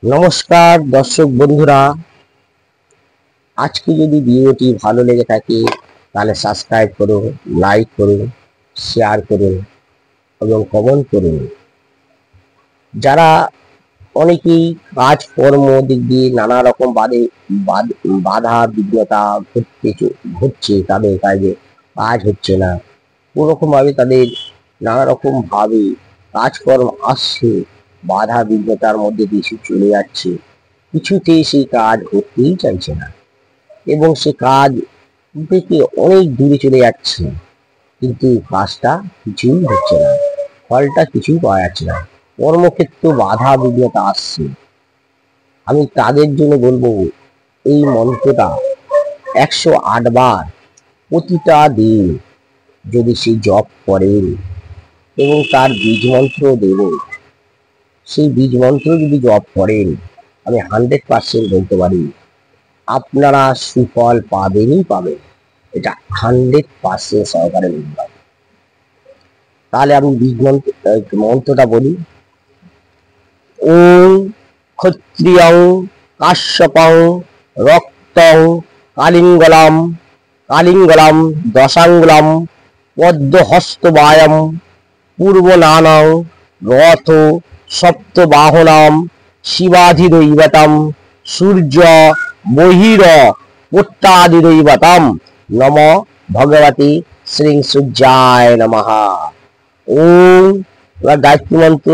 নমস্কার দর্শক বন্ধুরা, আজকে যদি ভিডিওটি ভালো লেগে থাকে তাহলে সাবস্ক্রাইব করুন, লাইক করুন, শেয়ার করুন এবং কমেন্ট করুন। যারা অনেকেই কাজকর্ম দিক দিয়ে নানা রকম বাধা বিঘ্নতা ঘটছে, তাদের কাজে কাজ হচ্ছে না, কোনোরকম ভাবে তাদের নানা রকম ভাবে কাজকর্ম আসছে, বাধা বিঘ্নতার মধ্যে দিয়ে চলে যাচ্ছে, কিছুতেই সেই কাজ করতেই চাইছে না এবং সে কাজ থেকে অনেক দূরে চলে যাচ্ছে, কিন্তু কাজটা কিছুই হচ্ছে না, ফলটা কিছুই পাওয়া যাচ্ছে না, কর্মক্ষেত্রে বাধা বিঘ্নতা আসছে। আমি তাদের জন্য বলবো, এই মন্ত্রটা 108 বার প্রতিটা দিন যদি সে জপ করেন এবং তার বীজ মন্ত্র দেব, সেই বীজ মন্ত্র যদি জপ করেন, আমি 100% বলতে পারি আপনারা সুফল পাবেনই পাবেন। এটা 100% সহকারে বললাম। তাহলে আমি বীজ মন্ত্রটা বলি। ওম ক্ষত্রিয়ং কাশ্যপং রক্তং কালিঙ্গলাম কালিঙ্গলাম দশাঙ্গুলাম পদ্মহস্তবায়ম পূর্বনানং রথ সপ্তবাহনাম শিবাধিদৈবতম সূর্য বহির পুত্রাদিদৈবতম নম ভগবতী শ্রী সূর্যায় নমঃ। ওম। এবার গায়ত্রী মন্ত্র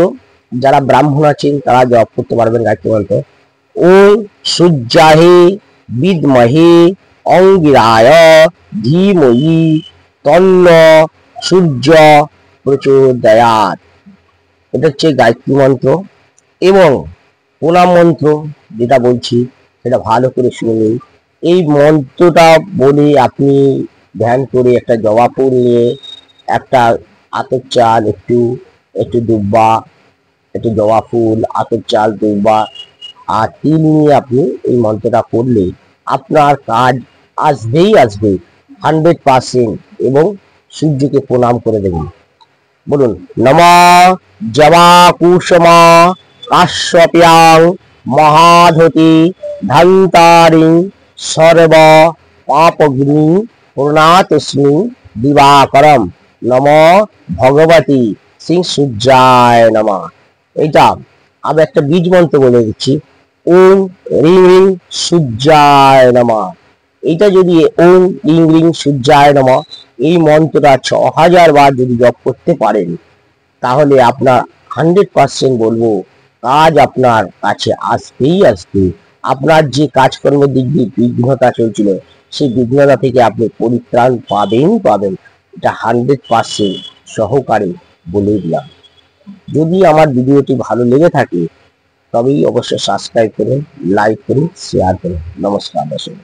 যারা ব্রাহ্মণ আছেন তারা জপ করতে পারবেন গায়ত্রী মন্ত্র। ওম সূর্যাহে বিদ্মহে অঙ্গিরায় ধীমহি তন্ন সূর্য প্রচোদয়াৎ। এটা হচ্ছে গায়ত্রী মন্ত্র। এবং প্রণাম মন্ত্র যেটা বলছি সেটা ভালো করে শুনে নিন। এই মন্ত্রটা বলে আপনি ধ্যান করে একটা জবা ফুল নিয়ে, একটা আতপ চাল, একটু দুব্বা, একটু জবা ফুল, আতপ চাল, দুব্বা আর তিল নিয়ে আপনি এই মন্ত্রটা করলে আপনার কাজ আসবেই আসবে 100%। এবং সূর্যকে প্রণাম করে দেবেন। বলুন নমঃ জবা কুসুমা কাশ্যপ্যাং মহাধতি ধন্তারিং সর্ব পাপগ্নি প্রণাতস্মি দিবাকরম নম ভগবতী শ্রী সূর্যায় নমঃ। এইটা আমি একটা বীজ মন্ত্র বলে দিচ্ছি। ওম রিং রিং সূর্যায় নমঃ। এইটা যদি ওম রিং রিং সূর্যায় নমঃ এই মন্ত্রটা 6000 বার যদি জপ করতে পারেন, তাহলে আপনার 100% বলবো কাজ আপনার কাছে আসবেই আসবে। আপনার যে কাজকর্মের দিক দিয়ে বিঘ্নতা চলছিল, সেই বিঘ্নতা থেকে আপনি পরিত্রাণ পাবেন। এটা 100% সহকারে বলে দিলাম। যদি আমার ভিডিওটি ভালো লেগে থাকে তবেই অবশ্যই সাবস্ক্রাইব করুন, লাইক করুন, শেয়ার করুন। নমস্কার দর্শক।